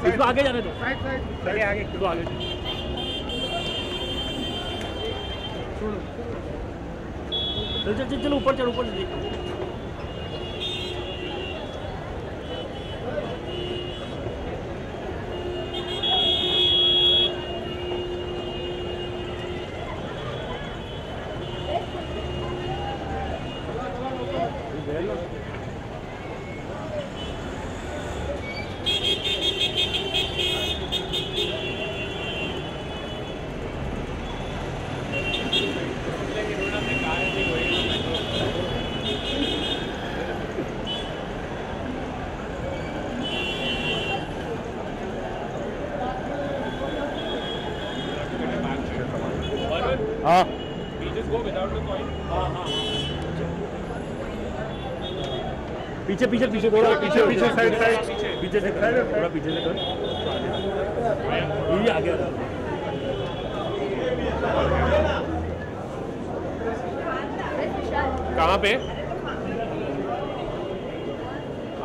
इसको आगे जाने दो, आगे इसको आगे चलो चलो ऊपर चढ़ हाँ पीछे पीछे पीछे थोड़ा पीछे पीछे साइड साइड पीछे से थोड़ा पीछे से कर ये आ गया कहाँ पे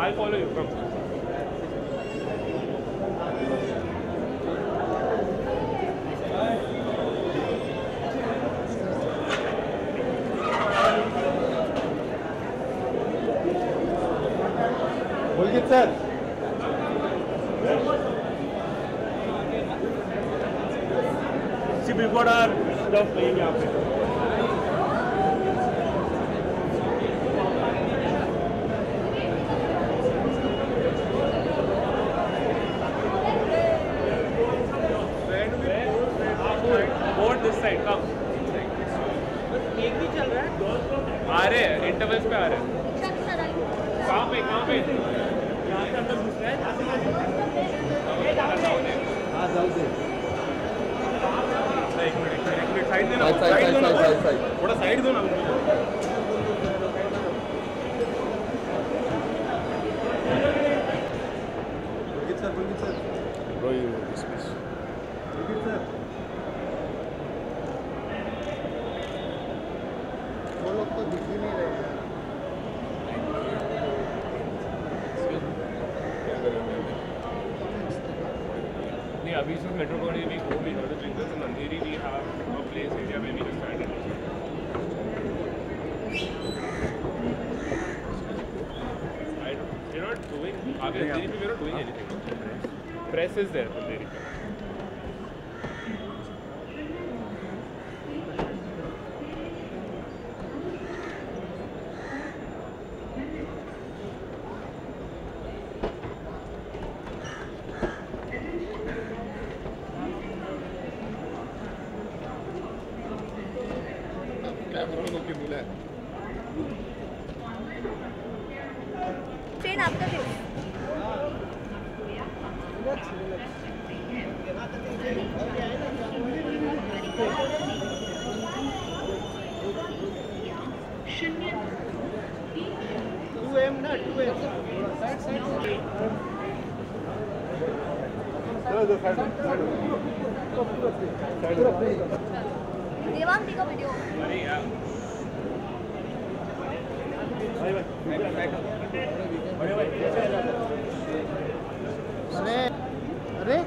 I'll follow you come sir सिर्फ रिकॉर्ड और स्टफ करेंगे आप board this side come एक भी चल रहा है आ रहे हैं इंटरवल्स पे आ रहे हैं कहाँ पे हाँ जाऊ दे एक मिनट साइड देना साइड थोड़ा साइड दो ना sir bro you dismiss sir वो लोग तो दिख ही नहीं रहे नहीं अभी सिर्फ मेट्रोपॉलिटन भी वो भी नॉर्थ ट्रिंकल्स and Andheri we have a place area where we just stand You're not doing आगे अंधेरी पे we're not doing anything press is there अंधेरी पे ट्रेन आपका भी देवांग दी का वीडियो अरे यार अरे अरे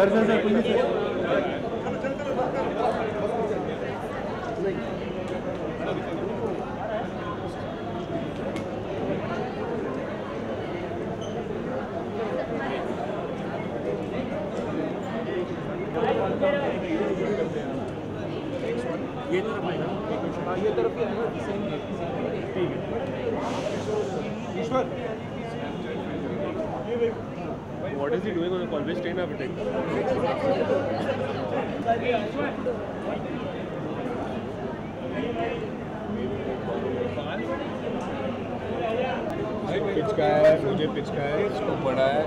सर ये तरफ आएगा ये तरफ ही आएगा ठीक है ईश्वर what is he doing on the Colbridge train have take pitch का है मुझे पिच का है इसको बड़ा है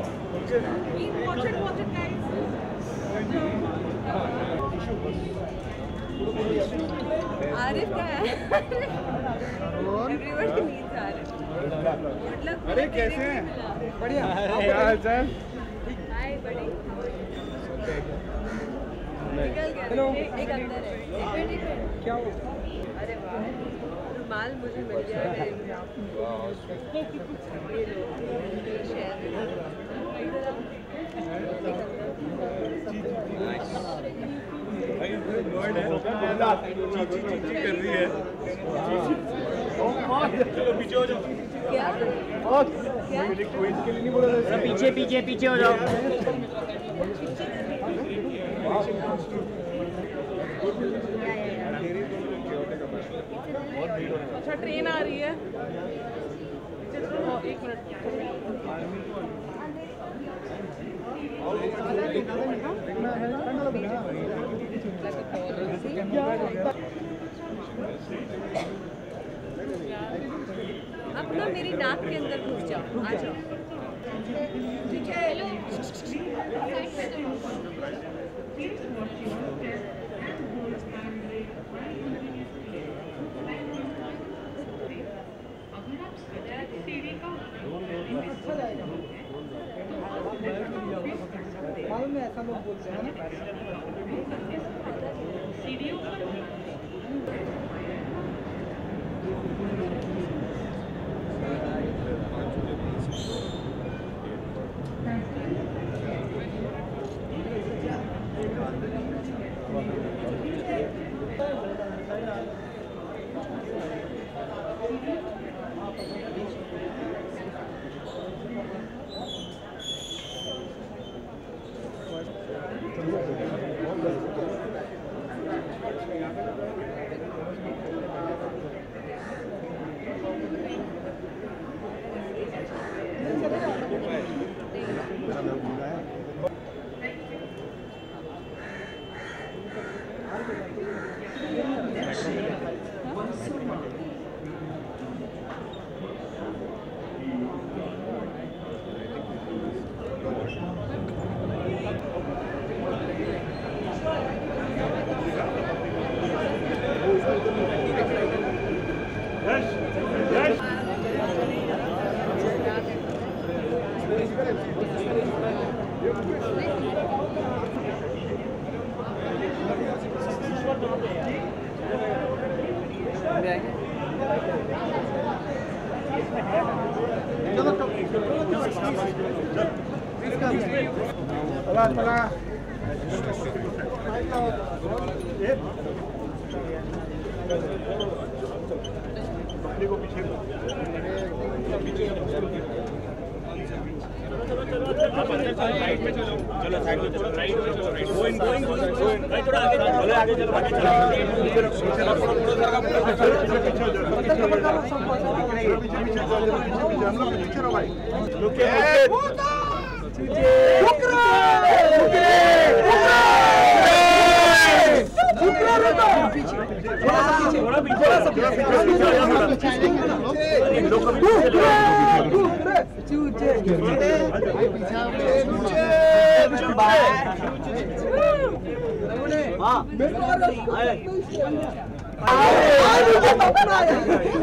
आरिफ क्या है? Everyone needs Arif. अरे कैसे हैं? बढ़िया। क्या हाल चाल? हाय बड़ी। निकल गया। हेलो। एक अंदर है। एक क्या हो? अरे वाह। रुमाल मुझे मिल गया है। ये लो। शेयर। कर रही है। चलो पीछे हो जाओ। क्या? क्या? इसके लिए नहीं बोला था। पीछे पीछे पीछे हो जाओ। अच्छा ट्रेन आ रही है। एक मिनट। अब ना मेरी नाक के अंदर घुस जाओ। आ जाओ। ठीक है। मालूम है ऐसा लोग बोलते हैं ना।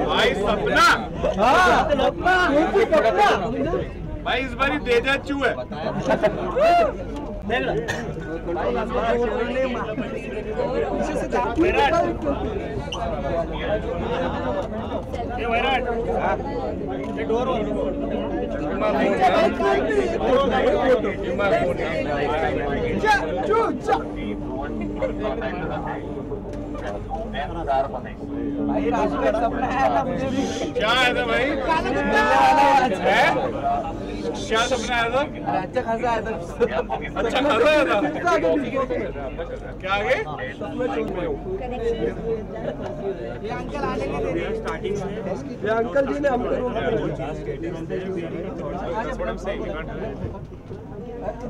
भाई सपना भाई इस बारी दे जा चू है। क्या है था भाई? क्या सपना आया था? अच्छा खासा आया था। अच्छा खासा आया था। क्या आगे? ये अंकल आने के लिए स्टार्टिंग में ये अंकल जी ने हमको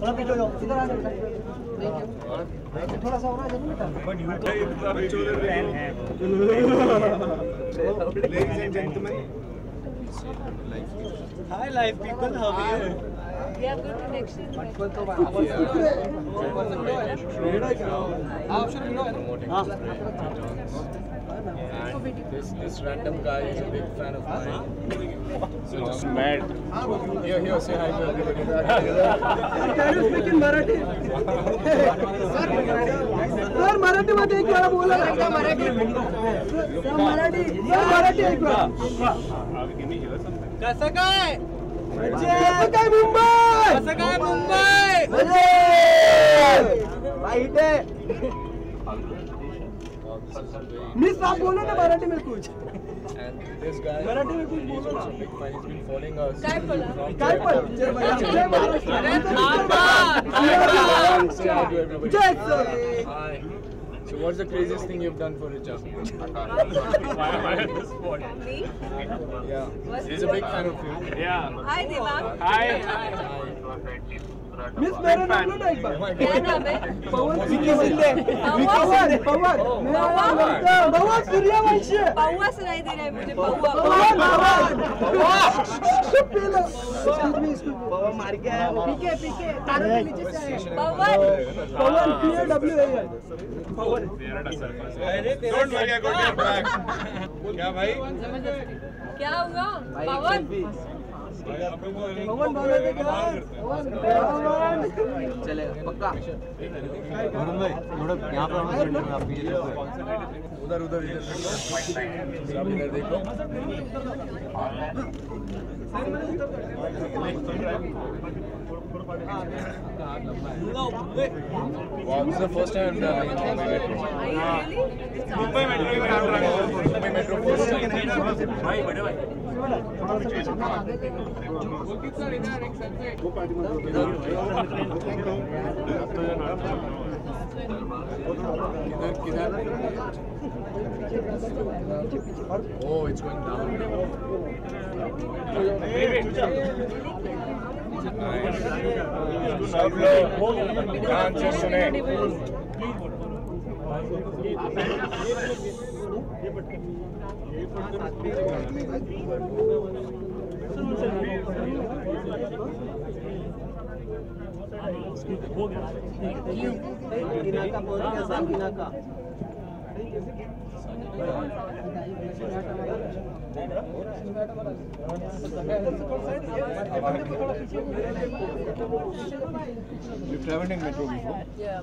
थोड़ा पीछे हो जाओ, इधर आ जाओ। थोड़ा सा और आ जाओ बेटा। Ladies and gentlemen. Hi live people, how are you? We have good connection. This random guy is a big fan of mine. So just mad. Here, say hi to everybody. Can you speak in Marathi? Sir, Marathi मध्ये एक वेळा बोला. Marathi एक वेळा. कसं काय? कसं काय मुंबई? कसं काय मुंबई? वाईट आहे. मिस आप बोलो ना मराठी में कुछ. And this guy, मराठी में कुछ he's बोलो also a big fan. He's been following us. काय बोला? काय पण Say hi to everybody. जय sir. Hi. So what's the craziest thing you've done for Richa? Why am I at this spot? Me? Yeah. He's a big fan of you. Yeah. Hi Devang. Hi. Miss मेरा नाम लो ना एक बार. क्या नाम है? पवन सूर्यवंशी. पवन सूर्यवंशी. पौवा सुनाई दे रहा है मुझे. पौवा. पवन मार के आया. पीके तारों के नीचे से आया. पवन. पवन PAW है. पवन. Don't worry, I got your back. क्या भाई? क्या हुआ? पवन. पवन बोले थे क्या? पवन. चलेगा पक्का. वरुण भाई थोड़ा यहाँ पर आप पीछे देखो. उधर इधर सब इधर देखो. Wow, this is the first time I'm traveling in Mumbai Metro. Mumbai Metro first time. भाई बड़े भाई. किधर? Oh, it's going down. सब लोग ध्यान से सुने. You've traveled in metro before? Yeah.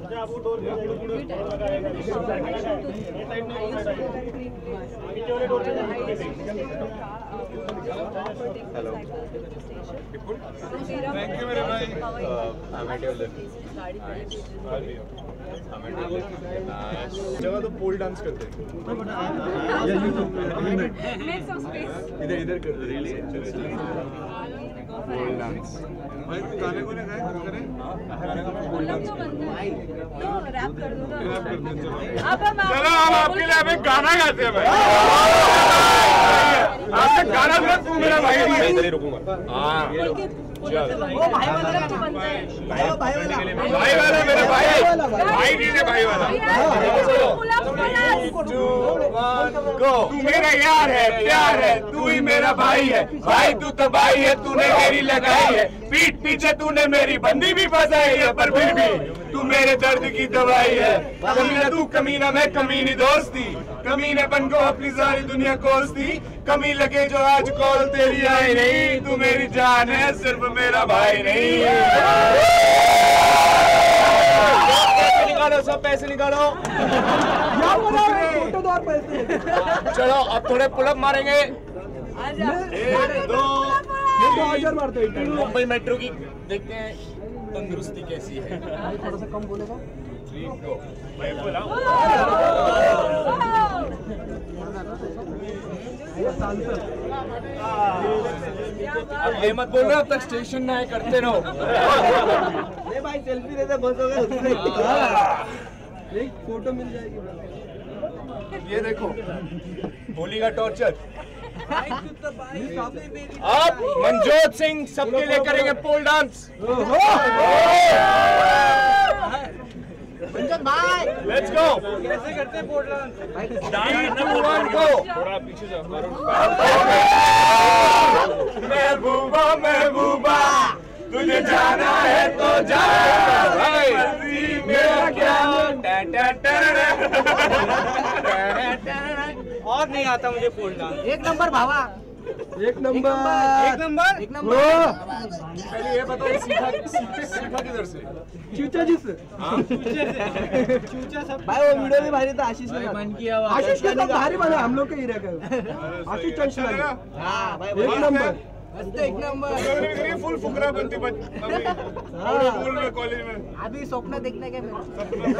Hello. Thank you very much. I'm at your left. जगह तो पोल डांस करते हैं. Make some space. इधर करते हैं. Pole dance. भाई गाने को ना गाए करें. बोला क्यों बनता है? तो रैप कर दो ना. चलो हम आपके लिए अभी गाना गाते हैं भाई. आपसे गाना सुना तू मेरा भाई नहीं है. इधर ही रुकूंगा. हाँ. वो भाई वाला क्यों बनता है? भाई वाला मेरा भाई. भाई नहीं है भाई वाला. 2, 1, go. तू मेरा यार है, प्यार है, तू ही मेरा भाई है. भाई तू तबाही है, तूने मेरी लगाई है. पीठ पीछे तूने मेरी बंदी भी फंसाई है, पर फिर भी तू मेरे दर्द की दवाई है. कमीना तू कमीना, मैं कमीनी दोस्ती. कमीनेपन को अपनी सारी दुनिया कोसती. कमी लगे जो आज कॉल तेरी आई नहीं. तू मेरी जान है, सिर्फ मेरा भाई नहीं. पैसे निकालो, सब पैसे निकालो. फोटो दो और पैसे. चलो अब थोड़े पुलअप मारेंगे. आजा. 1, 2. 2000 मारते हैं. मुंबई मेट्रो की देखते हैं तंदुरुस्ती कैसी है. थोड़ा सा कम बोलेगा. 3, go. अब ये मत बोल रहे अब तक स्टेशन ना है, करते रहो. नहीं भाई सेल्फी लेते बस हो गया. एक फोटो मिल जाएगी. ये देखो होली का टॉर्चर. अब मनजोत सिंह सबके लिए करेंगे पोल डांस. Let's go. कैसे करते हैं पोल डांस? 3, 2, 1 go. थोड़ा पीछे जाओ. महबूबा महबूबा तुझे जाना है तो जा. मेरा क्या और नहीं आता मुझे पोल डांस। एक नंबर भावा, एक नंबर। पहले ये बताओ सीखा किधर से? चूचा जी से। चूचा सब भाई वो वीडियो भी भारी था। आशीष ने मन किया, आशीष के साथ भारी बना हम लोग के ही रखा। आशीष चंचला। हां भाई एक नंबर, एक नंबर। फुल फुकरा बनती स्कूल में, कॉलेज में। अभी स्वप्न देखने के मेरा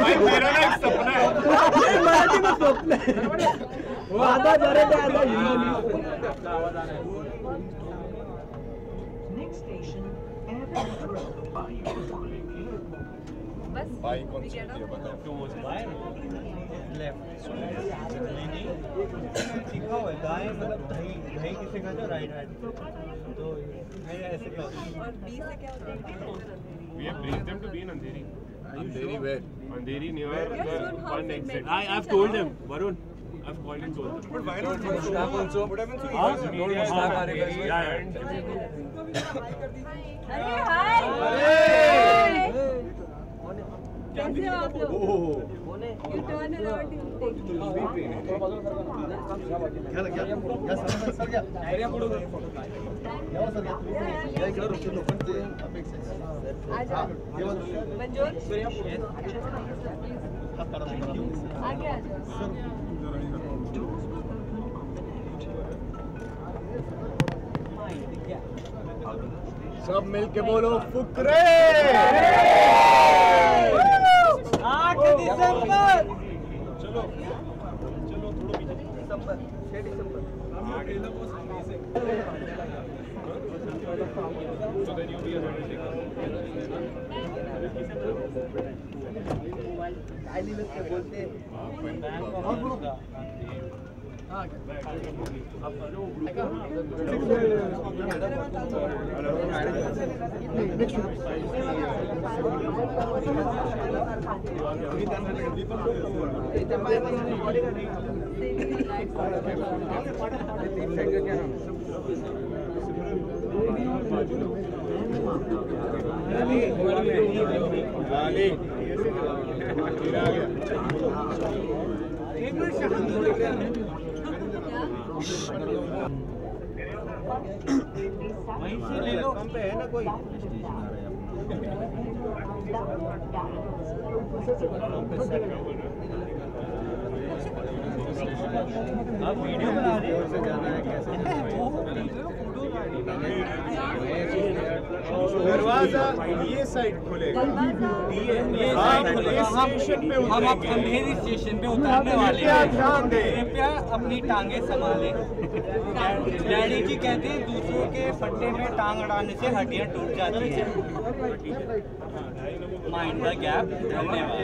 भाई मेरा ना एक सपना है। मराठी में स्वप्न है। वो आधा जरे पे आधा हिंदी। बस भाई कौन सी है बताओ? सीखा हुआ है दाएं, मतलब दही किसे कहते हो? Right right. तो मैं ऐसे और बी से क्या होता है? We have briefed them to be in Andheri. Andheri where? Andheri near Yes, the soon, how one soon exit. next? I've told them, Varun. I've called and told them. But why not staff also? What happens to अरे हाय, कैसे हो आप लोग? You turn around and take me. मंजूर आगे आ जाओ। सब मिलके बोलो फुकरे। 8 दिसंबर। चलो थोड़ा पीछे। दिसंबर 6 दिसंबर। So then you'll be a बोलते वहीं से ले लो, हम पे है ना कोई। आप वीडियो बना रहे हो से जाना है कैसे? दरवाजा ये साइड खुलेगा। ये साइड खुलेगा। हम अब अंधेरी स्टेशन पे उतरने वाले हैं। कृपया अपनी टांगे संभालें। डैडी जी कहते हैं दूसरों के फट्टे में टांग अड़ाने से हड्डियां टूट जाती हैं। Mind the gap. धन्यवाद।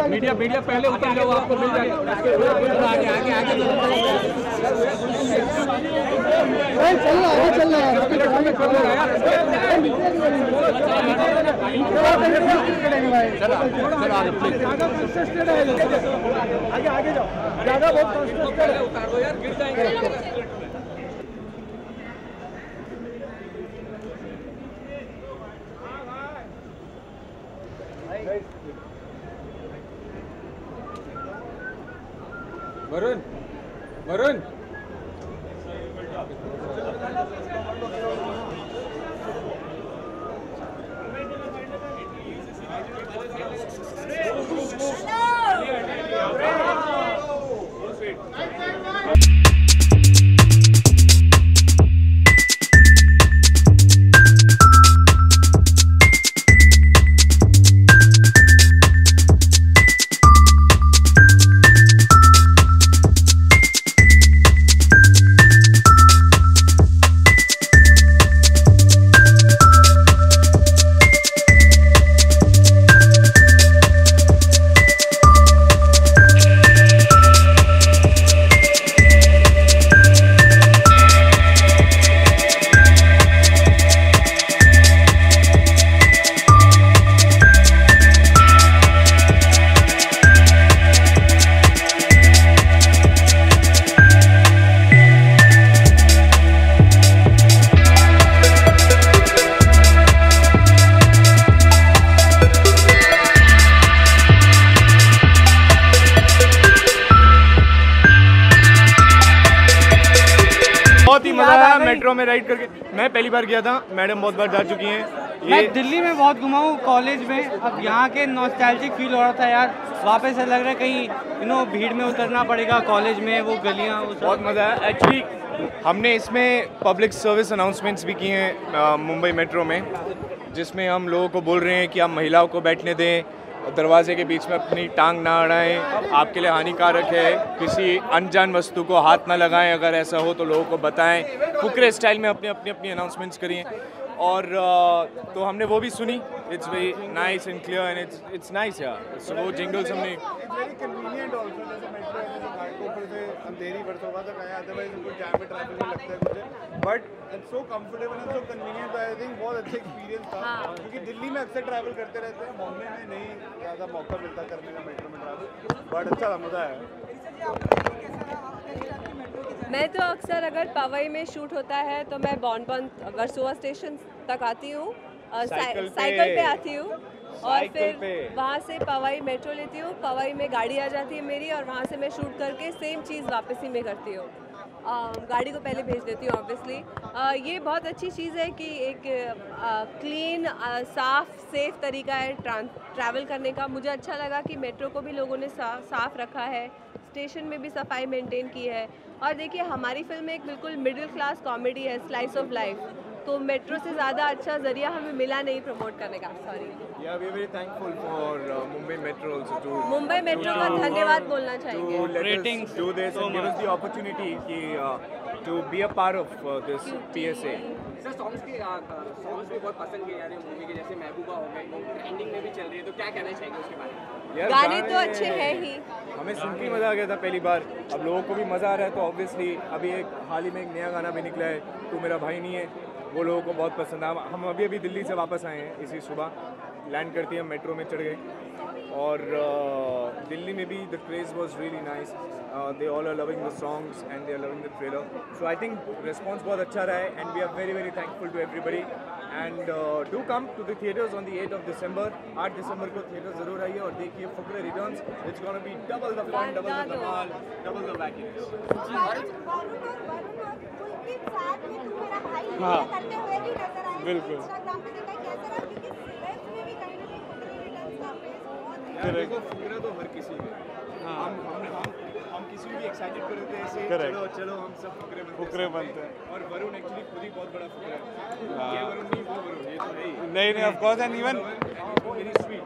मीडिया पहले उतर जाओ, आपको मिल जाएगा। आगे जाओ, ज्यादा बहुत कंस्ट्रक्टेड है। उतार दो यार, गिर जाएंगे। वरुण मजा आया मेट्रो में राइड करके। मैं पहली बार गया था, मैडम बहुत बार जा चुकी हैं। मैं दिल्ली में बहुत घुमा हूँ कॉलेज में, अब यहाँ के नॉस्टैल्जिक फील हो रहा था यार, वापस से लग रहा है कहीं भीड़ में उतरना पड़ेगा कॉलेज में, वो गलियाँ बहुत मज़ा आया। एक्चुअली हमने इसमें पब्लिक सर्विस अनाउंसमेंट्स भी किए हैं मुंबई मेट्रो में, जिसमें हम लोगों को बोल रहे हैं कि आप महिलाओं को बैठने दें, दरवाजे के बीच में अपनी टांग ना अड़ाएं, आपके लिए हानिकारक है, किसी अनजान वस्तु को हाथ ना लगाएं, अगर ऐसा हो तो लोगों को बताएं। फुकरे स्टाइल में अपनी अनाउंसमेंट्स करिए। और तो हमने वो भी सुनी, it's very nice and clear and it's nice यार। सो वो जिंगल्स हमने अंधेरी बरसों तक आया, अदरवाइज उनको जाम में ट्रैफिक में लगता है मुझे, but it's so comfortable and so convenient. I think बहुत अच्छा एक्सपीरियंस था, क्योंकि दिल्ली में अक्सर ट्रैवल करते रहते हैं, बॉम्बे में नहीं ज़्यादा मौका मिलता करने का मेट्रो में ट्रैवल, बट अच्छा था, मज़ा आया। मैं तो अक्सर अगर पवई में शूट होता है तो मैं बॉन वर्सोवा स्टेशन तक आती हूँ, साइकिल पे आती हूँ और फिर वहाँ से पवई मेट्रो लेती हूँ, पवई में गाड़ी आ जाती है मेरी और वहाँ से मैं शूट करके सेम चीज़ वापस ही में करती हूँ। गाड़ी को पहले भेज देती हूँ ऑब्वियसली। ये बहुत अच्छी चीज़ है कि एक क्लीन साफ सेफ तरीका है ट्रैवल करने का। मुझे अच्छा लगा कि मेट्रो को भी लोगों ने साफ रखा है, स्टेशन में भी सफाई मेंटेन की है। और देखिए हमारी फिल्म एक बिल्कुल मिडिल क्लास कॉमेडी है, स्लाइस ऑफ लाइफ, तो मेट्रो से ज़्यादा अच्छा जरिया हमें मिला नहीं प्रमोट करने का। Sorry. Yeah, we are very thankful for Mumbai Metro also to Mumbai metro का धन्यवाद बोलना चाहिए। To let us do this and give us the opportunity to be a part of this PSA. Sir songs भी बहुत पसंद किए जा रहे हैं मूवी के, जैसे महबूबा हो गई, वो ट्रेंडिंग में भी चल रही है, तो क्या कहना चाहिए उसके बारे में? गाने तो अच्छे हैं ही, हमें सुन के मज़ा आ गया था पहली बार, अब लोगों को भी मज़ा आ रहा है, तो ऑब्वियसली अभी हाल ही में एक नया गाना भी निकला है, तू मेरा भाई नहीं है, वो लोगों को बहुत पसंद आया। हम अभी दिल्ली से वापस आए हैं, इसी सुबह लैंड करती है, मेट्रो में चढ़ गए और दिल्ली में भी the craze was really nice, they all are loving the songs and they are loving the trailer, so I think response बहुत अच्छा रहा है and we are very very thankful to everybody and do come to the theatres on the 8 of December। 8 दिसंबर को theatre ज़रूर आइए और देखिए Fukrey returns, it's gonna be double the fun, double the dhamaal, double the वैकिनेस। बिल्कुल देखो फुकरा तो हर किसी में, हम किसी भी एक्साइटेड कर देते हैं ऐसे, चलो हम सब फुकरे बनते हैं और वरुण एक्चुअली खुद ही बहुत बड़ा फुकरा है। ये वरुण नहीं, वो वरुण, ये तो है ही। नहीं of course, and even very sweet,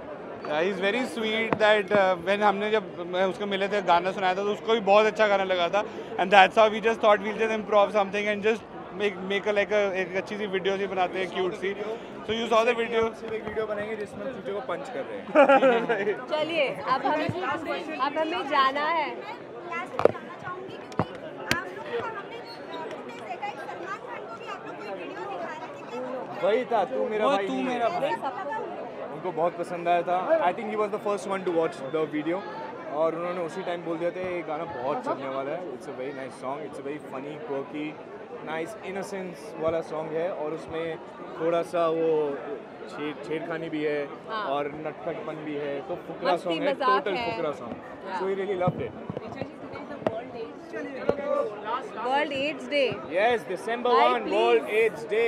he is very sweet that when हमने जब उसको मिले थे गाना सुनाया था तो उसको भी बहुत अच्छा गाना लगा था, and that's how we just thought we'll just improv something and just make एक अच्छी सी वीडियो सी बनाते हैं, क्यूट सी। So you saw the video, एक वीडियो बनाएंगे जिसमें चूचे को पंच कर रहे हैं। चलिए अब हमें जाना है। वही था, तू मेरा भाई, तू मेरा भाई, उनको बहुत पसंद आया था। I think he was the first one two watch the video और उन्होंने उसी टाइम बोल दिया था ये गाना बहुत चलने वाला है, it's a very nice song, it's a very funny quirky nice innocence वाला सॉन्ग है और उसमें थोड़ा सा वो छेड़खानी भी है और नटखटपन भी है, तो फुकरा सॉन्ग है, total Fukrey song, so we really loved it. World AIDS day, yes December 1 world AIDS day.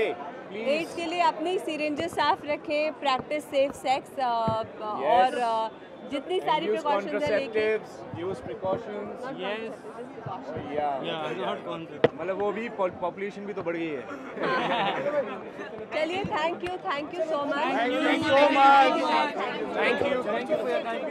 AIDS के लिए अपनी सिरिंजेस साफ रखें, प्रैक्टिस सेफ सेक्स और जितनी सारी प्रिकॉशंस है लेके यूज प्रिकॉशंस, यस मतलब वो भी पॉपुलेशन भी तो बढ़ गई है। चलिए thank you so much, thank you for your time.